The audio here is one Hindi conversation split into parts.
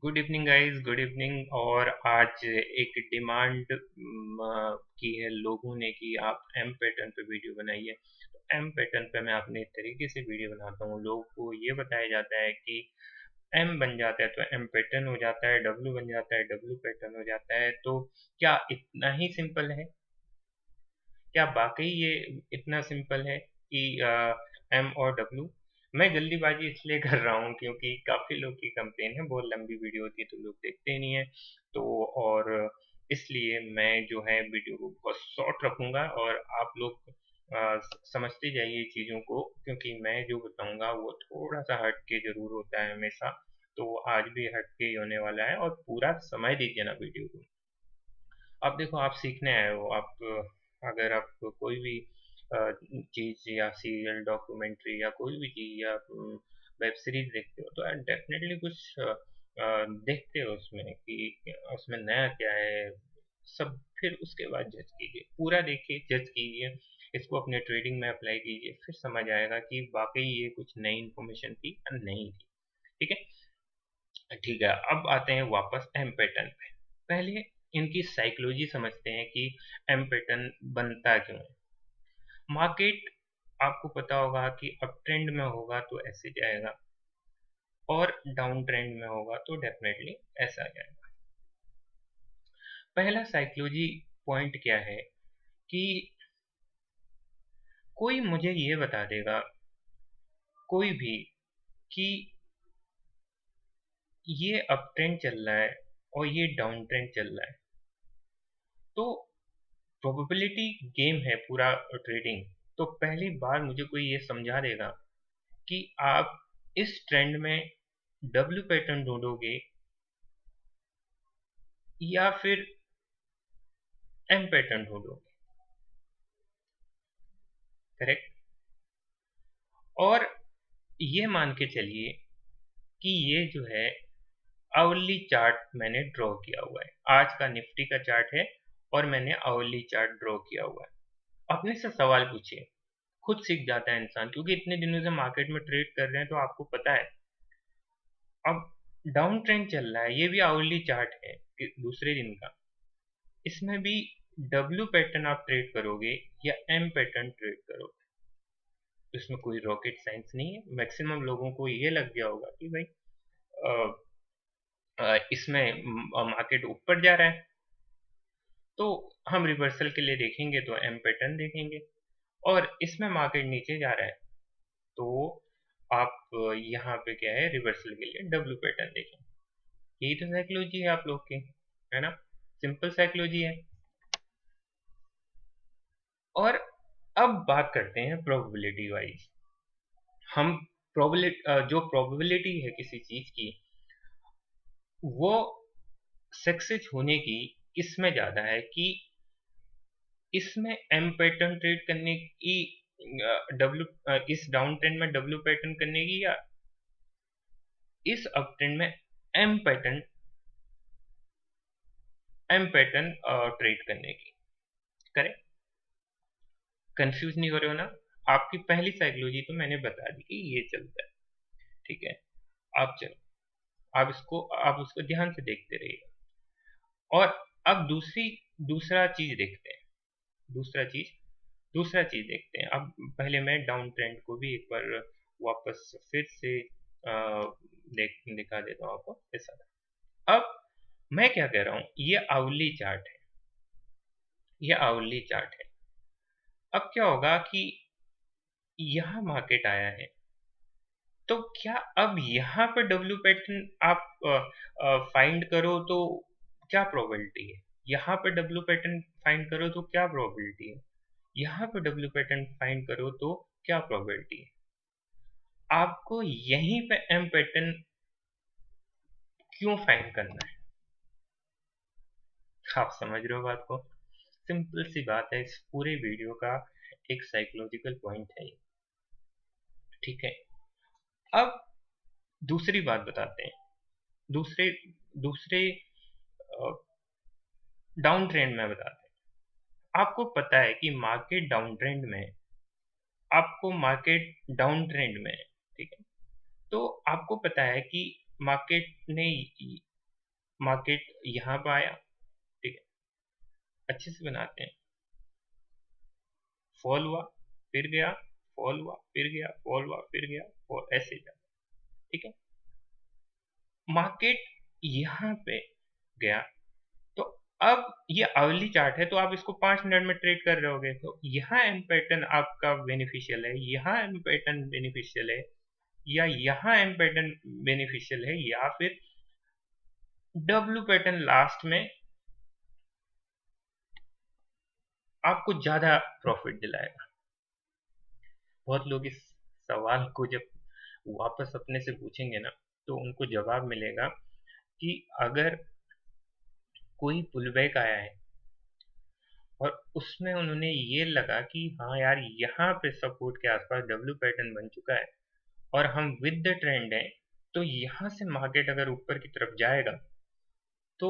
Good evening guys, good evening. और आज एक डिमांड की है लोगों ने कि आप एम पैटर्न पे वीडियो बनाइए। तो एम पैटर्न पे मैं अपने तरीके से वीडियो बनाता हूँ। लोगों को ये बताया जाता है कि एम बन जाता है तो एम पैटर्न हो जाता है, डब्ल्यू बन जाता है डब्ल्यू पैटर्न हो जाता है। तो क्या इतना ही सिंपल है? क्या वाकई ये इतना सिंपल है कि एम और डब्ल्यू? मैं जल्दीबाजी इसलिए कर रहा हूँ क्योंकि काफ़ी लोग की कंप्लेन है, बहुत लंबी वीडियो होती है तो लोग देखते ही नहीं है। तो और इसलिए मैं जो है वीडियो को बहुत शॉर्ट रखूँगा और आप लोग समझते जाइए चीज़ों को, क्योंकि मैं जो बताऊँगा वो थोड़ा-सा हट के ज़रूर होता है हमेशा। तो आज भी हट के ही होने वाला है और पूरा समय दीजिए ना वीडियो को। अब देखो, आप सीखने आए हो। आप अगर आप कोई भी चीज़ या सीरियल, डॉक्यूमेंट्री या कोई भी चीज़ या वेब सीरीज देखते हो तो आप डेफिनेटली कुछ देखते हो उसमें कि उसमें नया क्या है सब। फिर उसके बाद जज कीजिए, पूरा देखिए, जज कीजिए, इसको अपने ट्रेडिंग में अप्लाई कीजिए, फिर समझ आएगा कि वाकई ये कुछ नई इन्फॉर्मेशन थी या नहीं थी। ठीक है? ठीक है, अब आते हैं वापस एम पैटर्न पे। पहले इनकी साइकोलॉजी समझते हैं कि एम पैटर्न बनता क्यों है। मार्केट, आपको पता होगा कि अप ट्रेंड में होगा तो ऐसे जाएगा और डाउन ट्रेंड में होगा तो डेफिनेटली ऐसा जाएगा। पहला साइकोलॉजी पॉइंट क्या है कि कोई मुझे ये बता देगा, कोई भी, कि ये अप ट्रेंड चल रहा है और ये डाउन ट्रेंड चल रहा है, तो प्रोबेबिलिटी गेम है पूरा ट्रेडिंग। तो पहली बार मुझे कोई ये समझा देगा कि आप इस ट्रेंड में डब्ल्यू पैटर्न ढूंढोगे या फिर एम पैटर्न ढूंढोगे। करेक्ट? और ये मान के चलिए कि ये जो है आवरली चार्ट मैंने ड्रॉ किया हुआ है। आज का निफ्टी का चार्ट है और मैंने आवरली चार्ट ड्रॉ किया हुआ है। अपने से सवाल पूछिए, खुद सीख जाता है इंसान, क्योंकि इतने दिनों से मार्केट में ट्रेड कर रहे हैं तो आपको पता है। अब डाउन ट्रेंड चल रहा है, ये भी आवरली चार्ट है दूसरे दिन का। इसमें भी डब्ल्यू पैटर्न आप ट्रेड करोगे या एम पैटर्न ट्रेड करोगे, तो इसमें कोई रॉकेट साइंस नहीं है। मैक्सिमम लोगों को ये लग गया होगा कि भाई इसमें मार्केट ऊपर जा रहा है तो हम रिवर्सल के लिए देखेंगे तो एम पैटर्न देखेंगे, और इसमें मार्केट नीचे जा रहा है तो आप यहाँ पे क्या है, रिवर्सल के लिए डब्ल्यू पैटर्न देखेंगे। यही तो साइकोलॉजी है आप लोग की, है ना? सिंपल साइकोलॉजी है। और अब बात करते हैं प्रोबेबिलिटी वाइज। हम प्रोबेबिलिटी, जो प्रोबेबिलिटी है किसी चीज की, वो सक्सेस होने की किसमें ज्यादा है कि इसमें एम पैटर्न ट्रेड करने की, डब्ल्यू, इस डाउन ट्रेंड में डब्ल्यू पैटर्न करने की, या इस अप ट्रेंड में M pattern M pattern trade करने की। करेक्ट? कंफ्यूज नहीं हो रहे हो ना? आपकी पहली साइकोलॉजी तो मैंने बता दी कि ये चलता है। ठीक है, आप चलो, आप उसको ध्यान से देखते रहिए। और अब दूसरा चीज देखते हैं। दूसरा चीज दूसरा चीज देखते हैं। अब पहले मैं डाउन ट्रेंड को भी एक बार वापस फिर से दिखा देता हूँ आपको ऐसा। अब मैं क्या कह रहा हूँ, ये आवली चार्ट है, ये आवली चार्ट है। अब क्या होगा कि यहाँ मार्केट आया है, तो क्या अब यहाँ पे डब्ल्यू पैटर्न आप फाइंड करो तो क्या प्रोबेबिलिटी है? यहाँ पे डब्ल्यू पैटर्न फाइंड करो तो क्या प्रोबेबिलिटी है? यहाँ पे डब्ल्यू पैटर्न फाइंड करो तो क्या प्रोबेबिलिटी है? आपको यहीं पे एम पैटर्न क्यों फाइंड करना है? आप समझ रहे हो बात को? सिंपल सी बात है, इस पूरे वीडियो का एक साइकोलॉजिकल पॉइंट है ये। ठीक है, अब दूसरी बात बताते हैं। दूसरे दूसरे डाउन ट्रेंड में बताते हैं। आपको पता है कि मार्केट डाउन ट्रेंड में, आपको मार्केट डाउन ट्रेंड में है, ठीक है? तो आपको पता है कि मार्केट ने मार्केट यहाँ पर आया, ठीक है, अच्छे से बनाते हैं, फॉल हुआ, फिर गया, फॉल हुआ, फिर गया, फॉल हुआ, फिर गया, फॉल, ऐसे जाता है, ठीक है। मार्केट यहाँ पे गया, तो अब ये आवली चार्ट है, तो आप इसको 5 मिनट में ट्रेड कर रहे होगे, तो यहाँ एम पैटर्न आपका बेनिफिशियल है, यहाँ एम पैटर्न बेनिफिशियल है, या यहाँ एम पैटर्न बेनिफिशियल है, या फिर डब्ल्यू पैटर्न लास्ट में आपको ज्यादा प्रॉफिट दिलाएगा। बहुत लोग इस सवाल को जब वापस अपने से पूछेंगे ना, तो उनको जवाब मिलेगा कि अगर कोई पुल बैक आया है और उसमें उन्होंने ये लगा कि हाँ यार यहाँ पे सपोर्ट के आसपास डब्ल्यू पैटर्न बन चुका है और हम विद द ट्रेंड है, तो यहाँ से मार्केट अगर ऊपर की तरफ जाएगा तो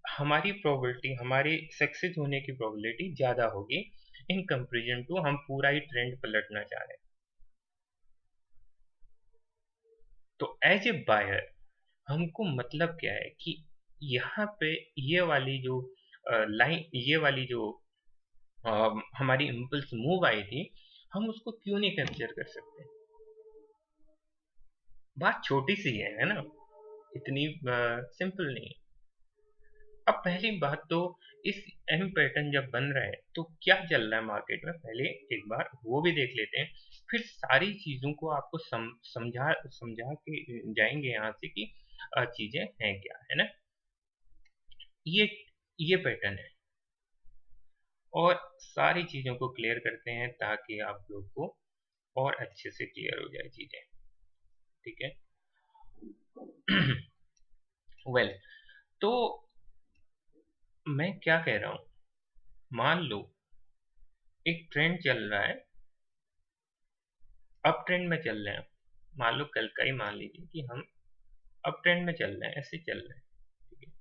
हमारी प्रोबेबिलिटी, हमारी सक्सेस होने की प्रोबेबिलिटी ज़्यादा होगी इन कंपेरिजन टू हम पूरा ही ट्रेंड पलटना चाह रहे हैं। तो एज ए बायर हमको मतलब क्या है कि यहाँ पे ये वाली जो लाइन, ये वाली जो हमारी इम्पल्स मूव आई थी, हम उसको क्यों नहीं कैप्चर कर सकते? बात छोटी सी है ना, इतनी सिंपल नहीं है। अब पहली बात तो इस एम पैटर्न जब बन रहा है तो क्या चल रहा है मार्केट में, पहले एक बार वो भी देख लेते हैं, फिर सारी चीजों को आपको समझा समझा के जाएंगे यहाँ से कि चीजें हैं क्या, है ना। ये ये पैटर्न है और सारी चीजों को क्लियर करते हैं ताकि आप लोग को और अच्छे से क्लियर हो जाए चीजें, ठीक है। वेल तो मैं क्या कह रहा हूं, मान लो एक ट्रेंड चल रहा है, अप ट्रेंड में चल रहे हैं, मान लो कल का ही मान लीजिए कि हम अप ट्रेंड में चल रहे हैं, ऐसे चल रहे हैं, ठीक है।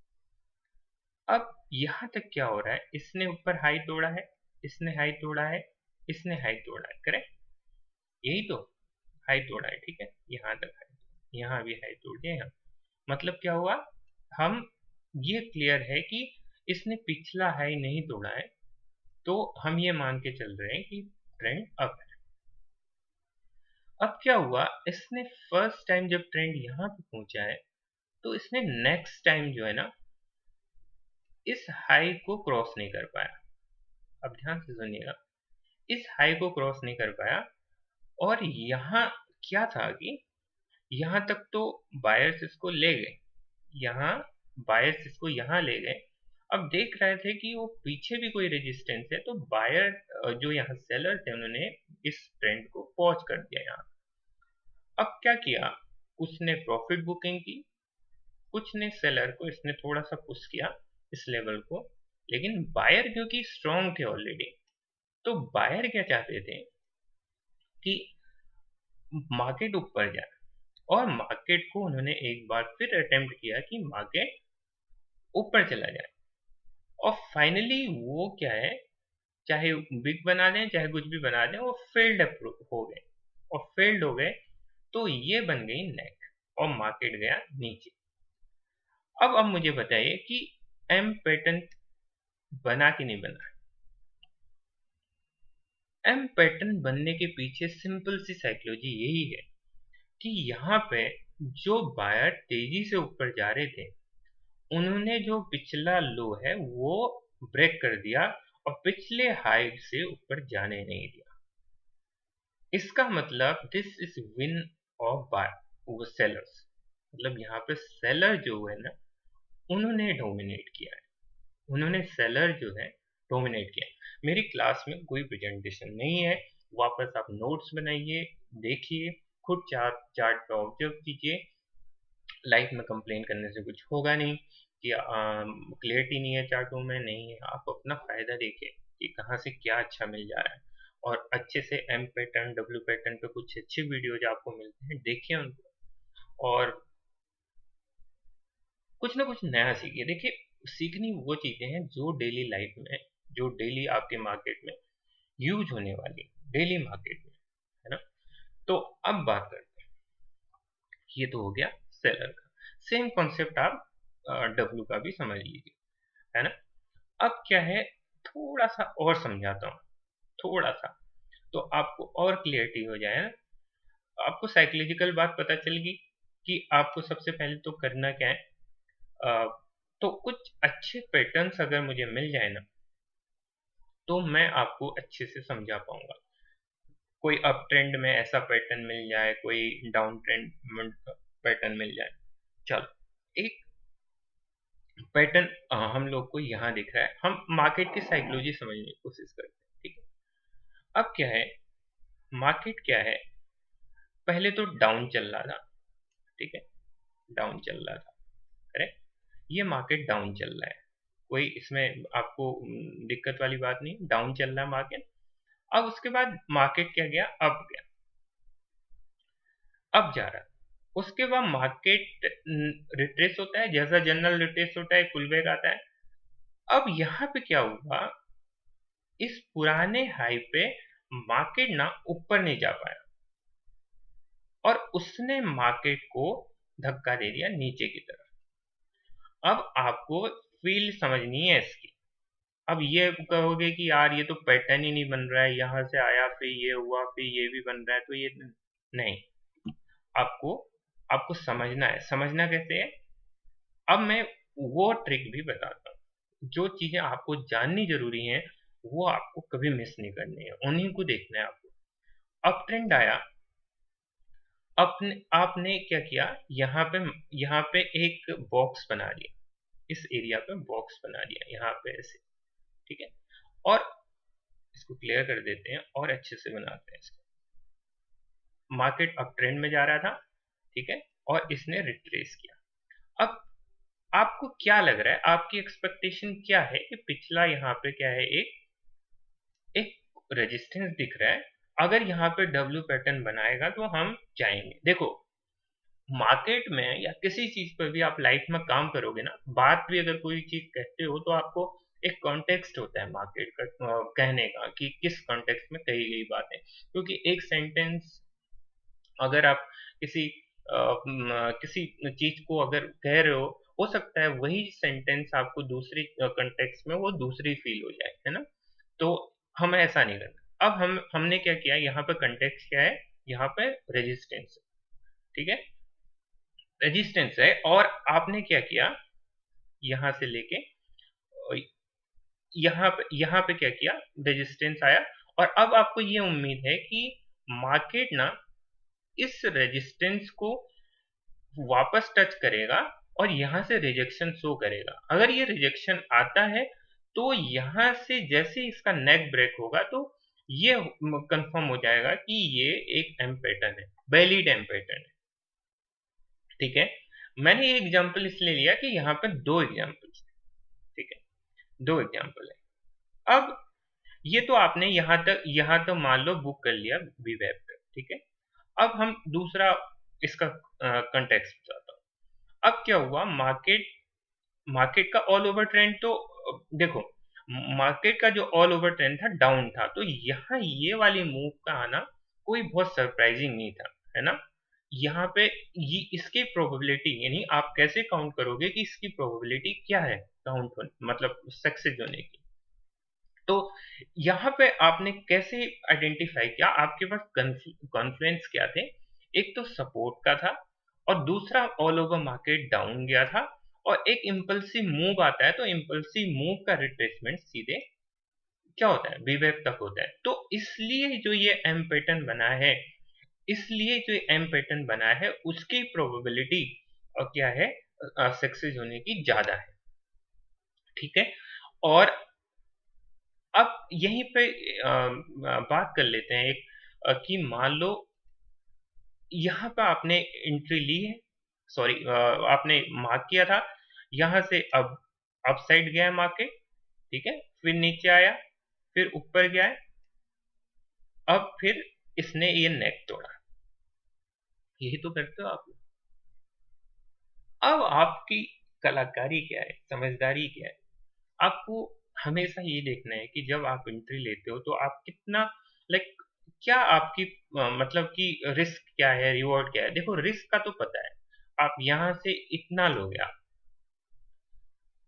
अब यहां तक क्या हो रहा है, इसने ऊपर हाई तोड़ा है, इसने हाई तोड़ा है, इसने हाई तोड़ा है, करेक्ट, यही तो हाई तोड़ा है, ठीक है, यहाँ तक हाई, यहाँ भी हाई तोड़ दिया, यहाँ मतलब क्या हुआ, हम ये क्लियर है कि इसने पिछला हाई नहीं तोड़ा है, तो हम ये मान के चल रहे हैं कि ट्रेंड अप है। अब क्या हुआ, इसने फर्स्ट टाइम जब ट्रेंड यहाँ पे पहुंचा है, तो इसने नेक्स्ट टाइम जो है ना इस हाई को क्रॉस नहीं कर पाया। अब ध्यान से सुनिएगा, इस हाई को क्रॉस नहीं कर पाया, और यहाँ क्या था कि यहाँ तक तो बायर्स इसको ले गए, यहाँ बायर्स इसको यहाँ ले गए। अब देख रहे थे कि वो पीछे भी कोई रेजिस्टेंस है, तो बायर जो यहाँ सेलर थे उन्होंने इस ट्रेंड को पॉज कर दिया यहाँ। अब क्या किया, उसने प्रॉफिट बुकिंग की, कुछ ने सेलर को इसने थोड़ा सा पुश किया इस लेवल को, लेकिन बायर क्योंकि स्ट्रॉन्ग थे ऑलरेडी, तो बायर क्या चाहते थे कि मार्केट ऊपर जाए, और मार्केट को उन्होंने एक बार फिर अटेम्प्ट किया कि मार्केट ऊपर चला जाए, और फाइनली वो क्या है, चाहे बिग बना दें चाहे कुछ भी बना दें, वो फेल्ड हो गए, और फेल्ड हो गए तो ये बन गई नेक और मार्केट गया नीचे। अब मुझे बताइए कि एम पैटर्न बना कि नहीं बना। एम पैटर्न बनने के पीछे सिंपल सी साइकोलॉजी यही है कि यहाँ पे जो बायर तेजी से ऊपर जा रहे थे, उन्होंने जो पिछला लो है वो ब्रेक कर दिया और पिछले हाई से ऊपर जाने नहीं दिया। इसका मतलब this is win of by over sellers, मतलब यहाँ पे सेलर जो है ना उन्होंने डोमिनेट किया है, उन्होंने सेलर जो है डोमिनेट किया। मेरी क्लास में कोई प्रेजेंटेशन नहीं है, वापस आप नोट्स बनाइए, देखिए, खुद चार्ट चार्ट पे ऑब्जर्व कीजिए, लाइफ में कंप्लेन करने से कुछ होगा नहीं कि क्लियरिटी नहीं है चार्टों में, नहीं है, आप अपना फायदा देखिए कि कहाँ से क्या अच्छा मिल जा रहा है, और अच्छे से एम पैटर्न डब्ल्यू पैटर्न पे कुछ अच्छे वीडियोज आपको मिलते हैं, देखिए उनको और कुछ ना कुछ नया सीखिए। देखिए, सीखनी वो चीजें हैं जो डेली लाइफ में, जो डेली आपके मार्केट में यूज होने वाली, डेली मार्केट में, है ना। तो अब बात करते हैं, ये तो हो गया सेलर का। सेम कॉन्सेप्ट आप डब्ल्यू का भी समझ लीजिए, है ना। अब क्या है, थोड़ा सा और समझाता हूँ, थोड़ा सा, तो आपको और क्लियरिटी हो जाए ना। आपको साइकोलॉजिकल बात पता चल गई कि आपको सबसे पहले तो करना क्या है। अ, तो कुछ अच्छे पैटर्न्स अगर मुझे मिल जाए ना, तो मैं आपको अच्छे से समझा पाऊंगा। कोई अप ट्रेंड में ऐसा पैटर्न मिल जाए, कोई डाउन ट्रेंड पैटर्न मिल जाए। चलो, एक पैटर्न हम लोग को यहाँ दिख रहा है, हम मार्केट की साइकोलॉजी समझने की कोशिश करते हैं, ठीक है। अब क्या है, मार्केट क्या है, पहले तो डाउन चल रहा था, ठीक है, डाउन चल रहा था, करेक्ट। ये मार्केट डाउन चल रहा है, कोई इसमें आपको दिक्कत वाली बात नहीं, डाउन चल रहा है मार्केट। अब उसके बाद मार्केट क्या गया, अप गया, अब जा रहा है। उसके बाद मार्केट रिट्रेस होता है, जैसा जनरल रिट्रेस होता है, पुल बैक आता है। अब यहाँ पे क्या हुआ, इस पुराने हाई पे मार्केट ना ऊपर नहीं जा पाया और उसने मार्केट को धक्का दे दिया नीचे की तरफ। अब आपको फील समझनी है इसकी। अब ये कहोगे कि यार ये तो पैटर्न ही नहीं बन रहा है, यहाँ से आया फिर ये हुआ फिर ये भी बन रहा है, तो ये नहीं। आपको आपको समझना है। समझना कैसे है, अब मैं वो ट्रिक भी बताता हूँ। जो चीजें आपको जाननी जरूरी हैं वो आपको कभी मिस नहीं करनी है, उन्हीं को देखना है आपको। अप ट्रेंड आया, अपने आपने क्या किया, यहाँ पे एक बॉक्स बना दिया, इस एरिया पे बॉक्स बना दिया, यहाँ पे ऐसे, ठीक है। और इसको क्लियर कर देते हैं और अच्छे से बनाते हैं इसको। मार्केट अप ट्रेंड में जा रहा था, ठीक है, और इसने रिट्रेस किया। अब आपको क्या लग रहा है, आपकी एक्सपेक्टेशन क्या है कि पिछला यहाँ पे क्या है, एक रेजिस्टेंस दिख रहा है, अगर यहाँ पे डब्ल्यू पैटर्न बनाएगा तो हम जाएंगे। देखो, मार्केट में या किसी चीज पर भी आप लाइफ में काम करोगे ना, बात भी अगर कोई चीज कहते हो तो आपको एक कॉन्टेक्स्ट होता है मार्केट का, कहने का कि किस कॉन्टेक्स्ट में कही गई बात है। क्योंकि एक सेंटेंस अगर आप किसी किसी चीज को अगर कह रहे हो सकता है वही सेंटेंस आपको दूसरी कंटेक्स्ट में वो दूसरी फील हो जाए, है ना। तो हमें ऐसा नहीं करना। अब हमने क्या किया, यहाँ पे कंटेक्स्ट क्या है, यहाँ पे रेजिस्टेंस, ठीक है, रेजिस्टेंस है। और आपने क्या किया, यहाँ से लेके यहाँ पे क्या किया, रेजिस्टेंस आया। और अब आपको ये उम्मीद है कि मार्केट ना इस रेजिस्टेंस को वापस टच करेगा और यहाँ से रिजेक्शन शो करेगा। अगर ये रिजेक्शन आता है तो यहाँ से जैसे इसका नेक ब्रेक होगा तो ये कंफर्म हो जाएगा कि ये एक एम पैटर्न है, वैलिड एम पैटर्न है, ठीक है। मैंने ये एग्जांपल इसलिए लिया कि यहाँ पे दो एग्जांपल, ठीक है, दो एग्जांपल है। अब ये तो आपने यहाँ तक मान लो बुक कर लिया वी वेब पे, ठीक है। अब हम दूसरा इसका कंटेक्स्ट बताता हूँ। अब क्या हुआ, मार्केट मार्केट का ऑल ओवर ट्रेंड तो देखो, मार्केट का जो ऑल ओवर ट्रेंड था डाउन था, तो यहाँ ये वाली मूव का आना कोई बहुत सरप्राइजिंग नहीं था, है ना। यहाँ पे ये इसकी प्रोबेबिलिटी, यानी आप कैसे काउंट करोगे कि इसकी प्रोबेबिलिटी क्या है काउंट होने, मतलब सक्सेस होने की। तो यहाँ पे आपने कैसे आइडेंटिफाई किया, आपके पास कॉन्फ्लुएंस क्या थे, एक तो सपोर्ट का था और दूसरा ऑल ओवर मार्केट डाउन गया था। और एक इम्पल्सिव मूव आता है, तो इम्पल्सिव मूव का रिट्रेसमेंट सीधे क्या होता है, वीवेब तक होता है। तो इसलिए जो ये एम पैटर्न बना है, इसलिए जो एम पैटर्न बना है उसकी प्रोबेबिलिटी और क्या है, सक्सेस होने की ज्यादा है, ठीक है। और अब यहीं पे बात कर लेते हैं एक, कि मान लो यहाँ पे आपने एंट्री ली है, सॉरी, आपने मार्क किया था, यहाँ से अब अप साइड गया है मार्केट, ठीक है, फिर नीचे आया, फिर ऊपर गया है, अब फिर इसने ये नेक तोड़ा। यही तो करते हो आप। अब आपकी कलाकारी क्या है, समझदारी क्या है, आपको हमेशा ये देखना है कि जब आप एंट्री लेते हो तो आप कितना, लाइक, क्या आपकी मतलब कि रिस्क क्या है, रिवॉर्ड क्या है। देखो, रिस्क का तो पता है, आप यहाँ से इतना लोगे आप,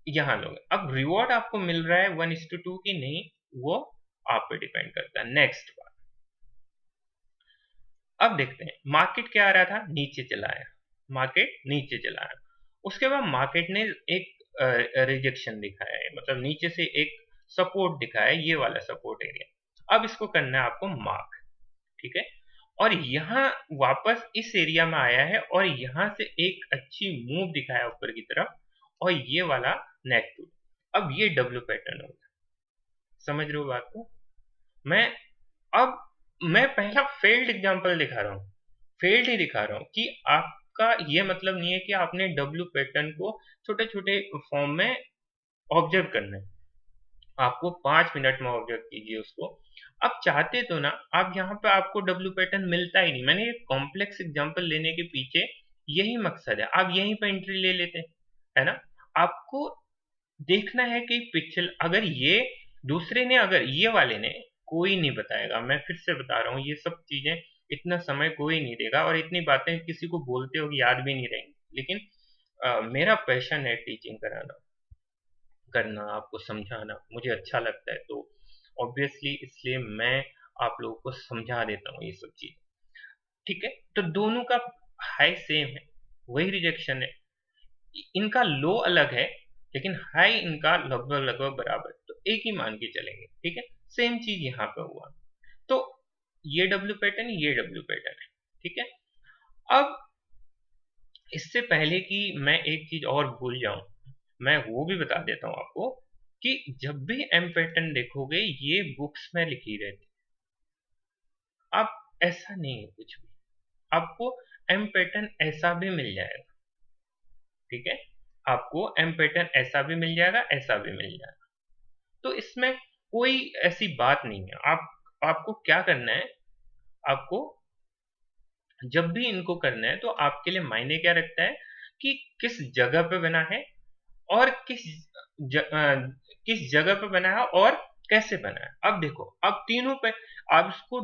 यहाँ लोगे। अब रिवॉर्ड आपको मिल रहा है 1:2 की नहीं, वो आप पे डिपेंड करता है। नेक्स्ट बात, अब देखते हैं मार्केट क्या आ रहा था, नीचे चला आया, मार्केट नीचे चला आया। उसके बाद मार्केट ने एक रिजेक्शन दिखाया है, मतलब नीचे से एक सपोर्ट दिखाया है, ये वाला सपोर्ट एरिया। अब इसको करना है आपको मार्क, ठीक है। और यहाँ वापस इस एरिया में आया है और यहाँ से एक अच्छी मूव दिखाया ऊपर की तरफ, और ये वाला नेक टू। अब ये डब्ल्यू पैटर्न होगा, समझ रहे हो बात को। मैं अब मैं पहला फेल्ड एग्जांपल दिखा रहा हूँ, फेल्ड ही दिखा रहा हूँ कि आपका ये मतलब नहीं है कि आपने डब्ल्यू पैटर्न को छोटे छोटे फॉर्म में ऑब्जर्व करना है। आपको 5 मिनट में ऑब्जर्व कीजिए उसको। आप चाहते तो ना, आप यहाँ पे आपको डब्ल्यू पैटर्न मिलता ही नहीं। मैंने एक कॉम्प्लेक्स एग्जांपल लेने के पीछे यही मकसद है, आप यहीं पे एंट्री ले लेते, है ना। आपको देखना है कि पिक्चर, अगर ये दूसरे ने, अगर ये वाले ने, कोई नहीं बताएगा, मैं फिर से बता रहा हूँ, ये सब चीजें इतना समय कोई नहीं देगा, और इतनी बातें किसी को बोलते हो याद भी नहीं रहेंगी। लेकिन मेरा पैशन है टीचिंग कराना, करना, आपको समझाना मुझे अच्छा लगता है, तो ऑब्वियसली इसलिए मैं आप लोगों को समझा देता हूँ ये सब चीज, ठीक है। तो दोनों का हाई सेम है, वही रिजेक्शन है। इनका लो अलग है, लेकिन हाई इनका लगभग लगभग बराबर, तो एक ही मान के चलेंगे, ठीक है। सेम चीज यहाँ पे हुआ, तो ये डब्ल्यू पैटर्न, ये डब्ल्यू पैटर्न है, ठीक है। अब इससे पहले कि मैं एक चीज और भूल जाऊं, मैं वो भी बता देता हूं आपको कि जब भी एम पैटर्न देखोगे ये बुक्स में लिखी रहती, अब ऐसा नहीं है कुछ भी, आपको एम पैटर्न ऐसा भी मिल जाएगा, ठीक है। आपको एम पैटर्न ऐसा भी मिल जाएगा, ऐसा भी मिल जाएगा, तो इसमें कोई ऐसी बात नहीं है। आपको क्या करना है, आपको जब भी इनको करना है तो आपके लिए मायने क्या रखता है कि किस जगह पे बना है, और किस जगह पे बना है और कैसे बना है। अब देखो, अब तीनों पे आप इसको,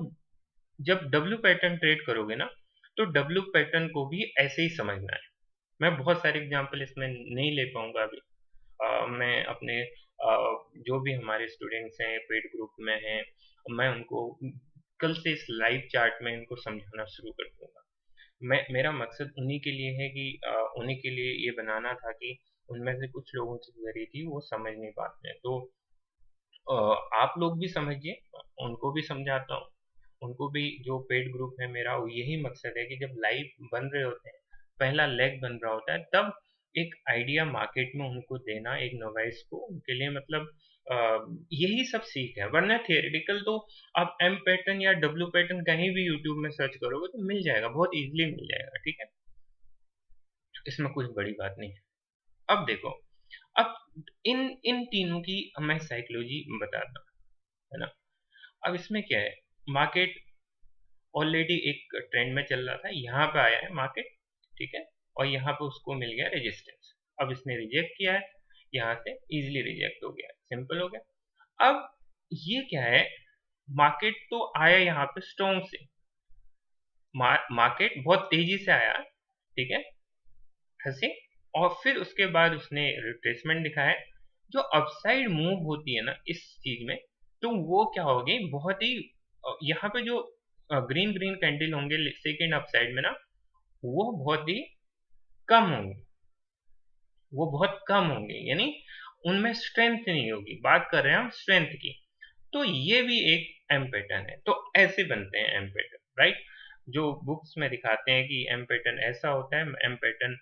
जब डब्ल्यू पैटर्न ट्रेड करोगे ना, तो डब्ल्यू पैटर्न को भी ऐसे ही समझना है। मैं बहुत सारे एग्जांपल इसमें नहीं ले पाऊंगा अभी। मैं अपने जो भी हमारे स्टूडेंट्स हैं पेड ग्रुप में हैं, मैं उनको कल से इस लाइव चार्ट में इनको समझाना शुरू कर दूंगा। मेरा मकसद उन्हीं के लिए है कि उन्हीं के लिए ये बनाना था कि उनमें से कुछ लोगों की गरी थी वो समझ नहीं पाते हैं, तो अ, आप लोग भी समझिए, उनको भी समझाता हूँ। उनको भी, जो पेड ग्रुप है मेरा, वो यही मकसद है कि जब लाइव बन रहे होते हैं, पहला लेग बन रहा होता है, तब एक आइडिया मार्केट में उनको देना, एक नोवाइस को, उनके लिए मतलब अ, यही सब सीख है। वरना थियोरेटिकल तो आप एम पैटर्न या डब्ल्यू पैटर्न कहीं भी यूट्यूब में सर्च करोगे तो मिल जाएगा, बहुत इजीली मिल जाएगा, ठीक है। इसमें कुछ बड़ी बात नहीं है। अब देखो, अब इन इन तीनों की मैं साइकोलॉजी बताता हूँ, है ना। अब इसमें क्या है, मार्केट ऑलरेडी एक ट्रेंड में चल रहा था, यहाँ पे आया है मार्केट, ठीक है। और यहाँ पे उसको मिल गया रेजिस्टेंस, अब इसने रिजेक्ट किया है, यहाँ से इजीली रिजेक्ट हो गया, सिंपल हो गया। अब ये क्या है, मार्केट तो आया यहाँ पे स्ट्रॉन्ग से, मार्केट बहुत तेजी से आया, ठीक है, ऐसे। और फिर उसके बाद उसने रिट्रेसमेंट दिखाया। जो अपसाइड मूव होती है ना इस चीज में, तो वो क्या होगी, बहुत ही यहाँ पे जो ग्रीन ग्रीन कैंडल होंगे सेकेंड अपसाइड में ना, वो बहुत ही कम होंगे, वो बहुत कम होंगे, यानी उनमें स्ट्रेंथ नहीं होगी। बात कर रहे हैं हम स्ट्रेंथ की, तो ये भी एक एम पैटर्न है। तो ऐसे बनते हैं एम पैटर्न, राइट। जो बुक्स में दिखाते हैं कि एम पैटर्न ऐसा होता है, एम पैटर्न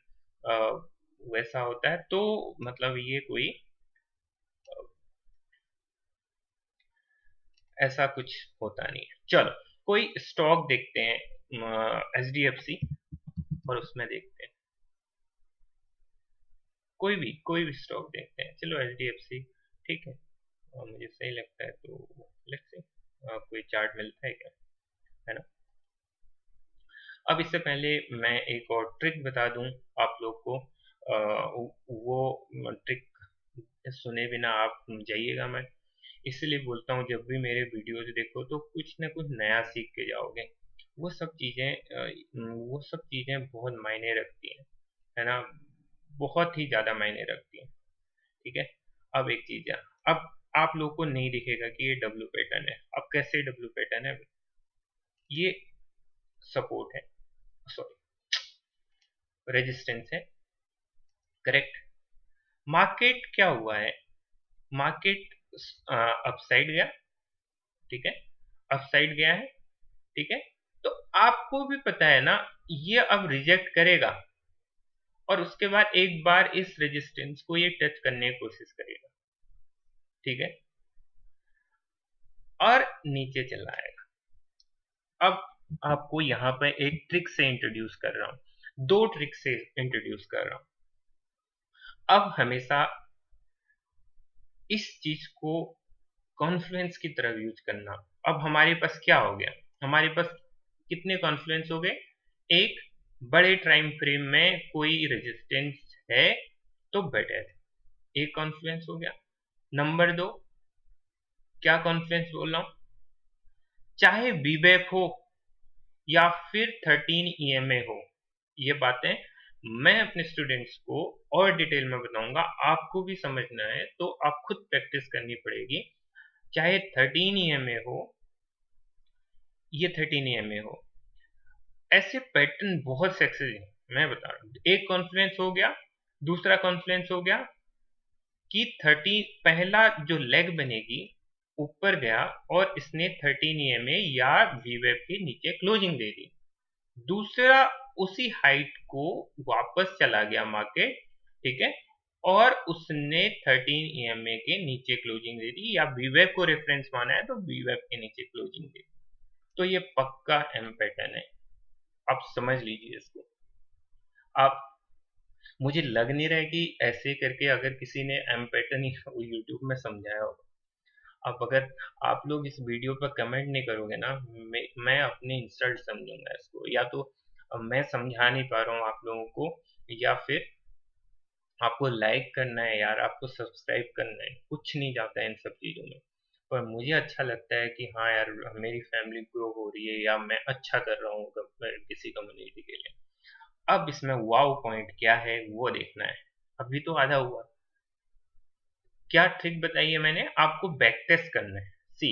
वैसा होता है, तो मतलब ये कोई ऐसा कुछ होता नहीं है। चलो, कोई स्टॉक देखते हैं, एचडीएफसी, और उसमें देखते हैं कोई भी स्टॉक देखते हैं। चलो एचडीएफसी, ठीक है, मुझे सही लगता है, तो लेट्स सी कोई चार्ट मिलता है क्या, है ना। अब इससे पहले मैं एक और ट्रिक बता दूं आप लोग को, वो ट्रिक सुने बिना आप जाइएगा मत। इसलिए बोलता हूँ, जब भी मेरे वीडियोज देखो तो कुछ ना कुछ नया सीख के जाओगे। वो सब चीज़ें बहुत मायने रखती हैं, है ना, बहुत ही ज़्यादा मायने रखती हैं, ठीक है। अब एक चीज है, अब आप लोग को नहीं दिखेगा कि ये डब्ल्यू पैटर्न है। अब कैसे डब्ल्यू पैटर्न है, ये सपोर्ट है, सॉरी रेजिस्टेंस है, करेक्ट। मार्केट क्या हुआ है, मार्केट अपसाइड गया, ठीक है, अपसाइड गया है, ठीक है। तो आपको भी पता है ना, ये अब रिजेक्ट करेगा और उसके बाद एक बार इस रेजिस्टेंस को ये टच करने की कोशिश करेगा, ठीक है, और नीचे चला आएगा। अब आपको यहां पर एक ट्रिक से इंट्रोड्यूस कर रहा हूं, दो ट्रिक से इंट्रोड्यूस कर रहा हूं। अब हमेशा इस चीज को कॉन्फ्लुएंस की तरह यूज करना। अब हमारे पास क्या हो गया, हमारे पास कितने कॉन्फ्लुएंस हो गए, एक बड़े टाइम फ्रेम में कोई रेजिस्टेंस है तो बेटर, एक कॉन्फ्लुएंस हो गया। नंबर दो, क्या कॉन्फ्लुएंस बोल रहा हूं, चाहे बीबेप हो या फिर 13 ईएमए हो, ये बातें मैं अपने स्टूडेंट्स को और डिटेल में बताऊंगा, आपको भी समझना है तो आप खुद प्रैक्टिस करनी पड़ेगी। चाहे 13 ईएमए हो, ये 13 ईएमए हो, ऐसे पैटर्न बहुत सेक्सेस हैं, मैं बता रहा हूं। एक कॉन्फ्लुएंस हो गया, दूसरा कॉन्फ्लुएंस हो गया कि 30 पहला जो लेग बनेगी ऊपर गया और इसने 13 ईएमए या वीवेब के नीचे क्लोजिंग दे दी। दूसरा उसी हाइट को वापस चला गया मार्केट, ठीक है, और उसने 13 ईएमए के नीचे क्लोजिंग दे दी, या वीवेब को रेफरेंस माना है तो वीवेब के नीचे क्लोजिंग दे दी। तो ये पक्का एम पैटर्न है, आप समझ लीजिए इसको। आप, मुझे लग नहीं रहा है कि ऐसे करके अगर किसी ने एम पैटर्न यूट्यूब में समझाया होगा। अब अगर आप लोग इस वीडियो पर कमेंट नहीं करोगे ना, मैं अपनी इंसल्ट समझूंगा इसको, या तो मैं समझा नहीं पा रहा हूँ आप लोगों को, या फिर आपको लाइक करना है यार, आपको सब्सक्राइब करना है, कुछ नहीं जाता है इन सब चीज़ों में। पर मुझे अच्छा लगता है कि हाँ यार, मेरी फैमिली ग्रो हो रही है या मैं अच्छा कर रहा हूँ किसी कम्युनिटी के लिए। अब इसमें वाव पॉइंट क्या है वो देखना है। अभी तो आधा हुआ, क्या ट्रिक बताई है मैंने आपको, बैक टेस्ट करना है। सी,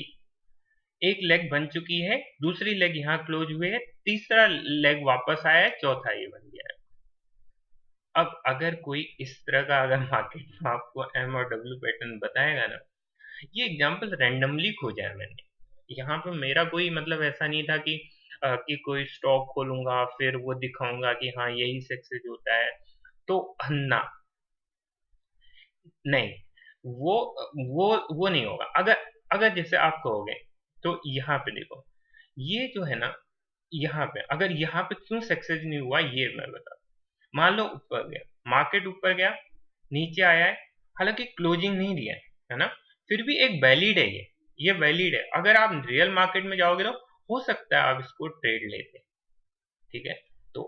एक लेग बन चुकी है, दूसरी लेग यहाँ क्लोज हुई है, तीसरा लेग वापस आया है, चौथा ये बन गया है। अब अगर कोई इस तरह का अगर मार्केट में आपको एम और डब्ल्यू पैटर्न बताएगा ना, ये एग्जांपल रैंडमली खोजा है मैंने, यहाँ पे मेरा कोई मतलब ऐसा नहीं था कि कोई स्टॉक खोलूंगा फिर वो दिखाऊंगा कि हाँ यही सक्सेस होता है, तो ना, नहीं, वो वो नहीं होगा। अगर अगर जैसे आप कहोगे, तो यहाँ पे देखो, ये जो है ना, यहाँ पे अगर यहाँ पे क्यों सक्सेस नहीं हुआ ये मैं बता, मान लो ऊपर गया, मार्केट ऊपर गया, नीचे आया है, हालांकि क्लोजिंग नहीं दिया है ना, फिर भी एक वैलिड है, ये वैलिड है। अगर आप रियल मार्केट में जाओगे तो हो सकता है आप इसको ट्रेड लेते, ठीक है। तो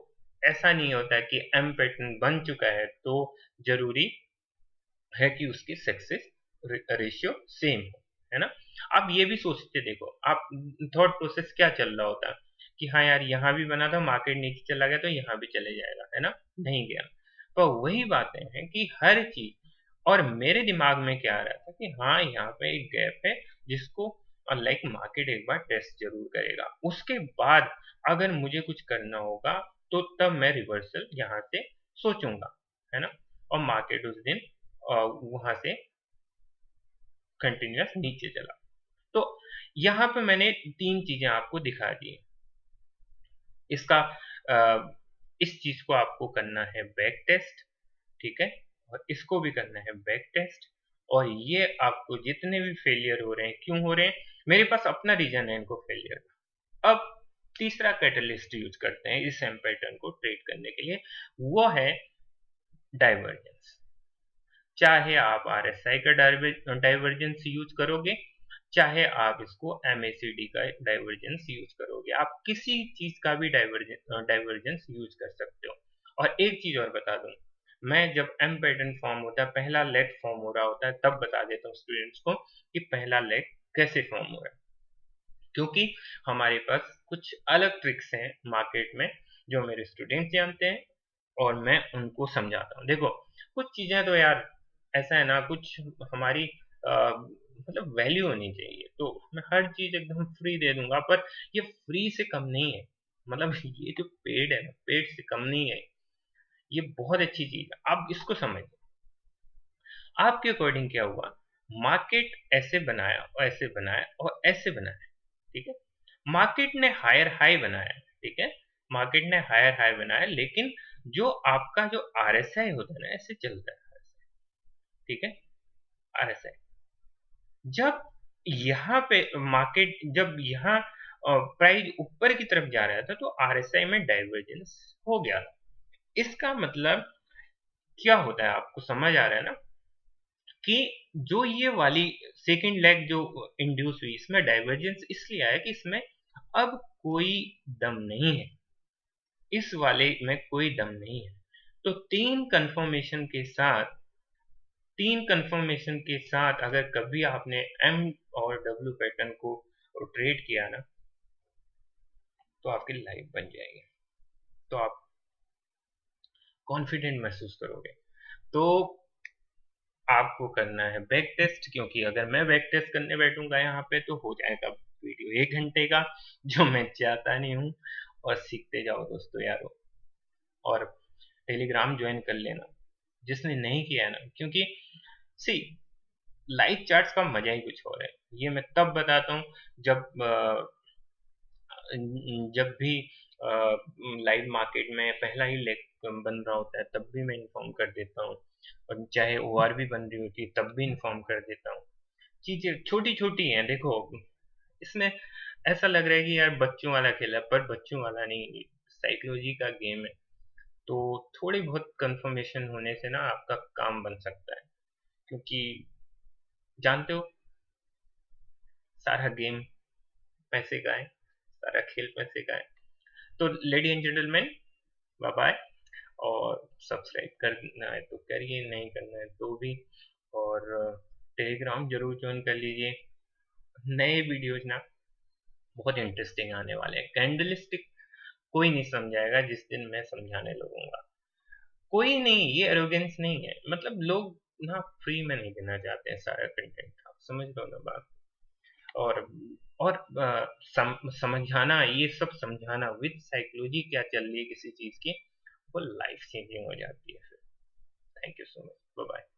ऐसा नहीं होता है कि एम पैटर्न बन चुका है तो जरूरी है कि उसकी सक्सेस रेशियो सेम हो, है ना। आप ये भी सोचते देखो, आप थॉट प्रोसेस क्या चल रहा होता है कि हाँ यार यहाँ भी बना था, मार्केट नीचे चला गया तो यहाँ भी चले जाएगा, है ना, नहीं गया। तो वही बातें हैं कि हर चीज, और मेरे दिमाग में क्या आ रहा था कि हाँ यहाँ पे एक गैप है जिसको लाइक मार्केट एक बार टेस्ट जरूर करेगा, उसके बाद अगर मुझे कुछ करना होगा तो तब मैं रिवर्सल यहाँ से सोचूंगा, है ना। और मार्केट उस दिन वहां से कंटिन्यूअस नीचे चला। तो यहाँ पे मैंने तीन चीजें आपको दिखा दी। इसका इस चीज को आपको करना है बैक टेस्ट, ठीक है, और इसको भी करना है बैक टेस्ट। और ये आपको जितने भी फेलियर हो रहे हैं, क्यों हो रहे हैं, मेरे पास अपना रीजन है इनको फेलियर का। अब तीसरा कैटलिस्ट यूज करते हैं इस एम पैटर्न को ट्रेड करने के लिए, वो है डाइवर्जेंस। चाहे आप आरएसआई का डाइवर्जेंस यूज करोगे, चाहे आप इसको एमएसीडी का डाइवर्जेंस यूज करोगे, आप किसी चीज का भी डाइवर्जेंस यूज कर सकते हो। और एक चीज और बता दूं, मैं जब एम पैटर्न फॉर्म होता है, पहला लेग फॉर्म हो रहा होता है, तब बता देता हूँ स्टूडेंट्स को कि पहला लेग कैसे फॉर्म हो रहा है, क्योंकि हमारे पास कुछ अलग ट्रिक्स हैं मार्केट में जो मेरे स्टूडेंट्स जानते हैं और मैं उनको समझाता हूँ। देखो, कुछ चीजें तो यार ऐसा है ना, कुछ हमारी मतलब वैल्यू होनी चाहिए। तो मैं हर चीज़ एकदम फ्री दे दूँगा, पर ये फ्री से कम नहीं है। मतलब ये जो पेड है ना, पेड से कम नहीं है। ये बहुत अच्छी चीज़ है, आप इसको समझिए। आपके अकॉर्डिंग क्या हुआ? मार्केट ऐसे बनाया और ऐसे बनाया और ऐसे बनाया, ठीक है? मार्केट ने हायर हाई बनाया, ठीक है? मार्केट ने हायर हाई बनाया, लेकिन जो आपका जो आरएसआई होता है ना, ऐसे चलता है आरएसआई, ठीक है? आरएसआई। जब यहाँ पे मार्केट, जब यहाँ प्राइस ऊपर की तरफ जा रहा था, तो आरएसआई में डाइवर्जेंस हो गया। इसका मतलब क्या होता है, आपको समझ आ रहा है ना? कि जो ये वाली सेकंड लेग जो इंड्यूस हुई, इसमें डाइवर्जेंस इसलिए आया कि इसमें अब कोई दम नहीं है, इस वाले में कोई दम नहीं है। तो तीन कंफर्मेशन के साथ अगर कभी आपने एम और डब्ल्यू पैटर्न को ट्रेड किया ना, तो आपकी लाइफ बन जाएगी। तो आप कॉन्फिडेंट महसूस करोगे। तो आपको करना है बैक टेस्ट, क्योंकि अगर मैं बैक टेस्ट करने बैठूंगा यहाँ पे तो हो जाएगा वीडियो 1 घंटे का, जो मैं चाहता नहीं हूँ। और सीखते जाओ दोस्तों यारो, और टेलीग्राम ज्वाइन कर लेना जिसने नहीं किया है ना, क्योंकि सी लाइव चार्ट्स का मजा ही कुछ और है। ये मैं तब बताता हूँ जब जब भी लाइव मार्केट में पहला ही लेग बन रहा होता है, तब भी मैं इन्फॉर्म कर देता हूँ। और चाहे ओआर भी बन रही होती है, तब भी इन्फॉर्म कर देता हूँ। चीजें छोटी छोटी हैं, देखो इसमें ऐसा लग रहा है कि यार बच्चों वाला खेल है, पर बच्चों वाला नहीं, साइकोलॉजी का गेम है। तो थोड़ी बहुत कंफर्मेशन होने से ना आपका काम बन सकता है, क्योंकि जानते हो सारा गेम पैसे का है, सारा खेल पैसे का है। तो lady and gentleman, bye bye. और सब्सक्राइब करना है तो करिए, नहीं करना है तो भी। और टेलीग्राम जरूर ज्वाइन कर लीजिए। नए वीडियोज ना बहुत इंटरेस्टिंग आने वाले हैं। कैंडलस्टिक कोई नहीं समझाएगा जिस दिन मैं समझाने लगूंगा। कोई नहीं, ये एरोगेंस नहीं है, मतलब लोग ना फ्री में नहीं देना चाहते हैं सारा कंटेंट, आप समझ लो ना बात। और समझाना, ये सब समझाना विद साइकोलॉजी क्या चल रही है किसी चीज की, वो लाइफ चेंजिंग हो जाती है फिर। Thank you so much, bye bye.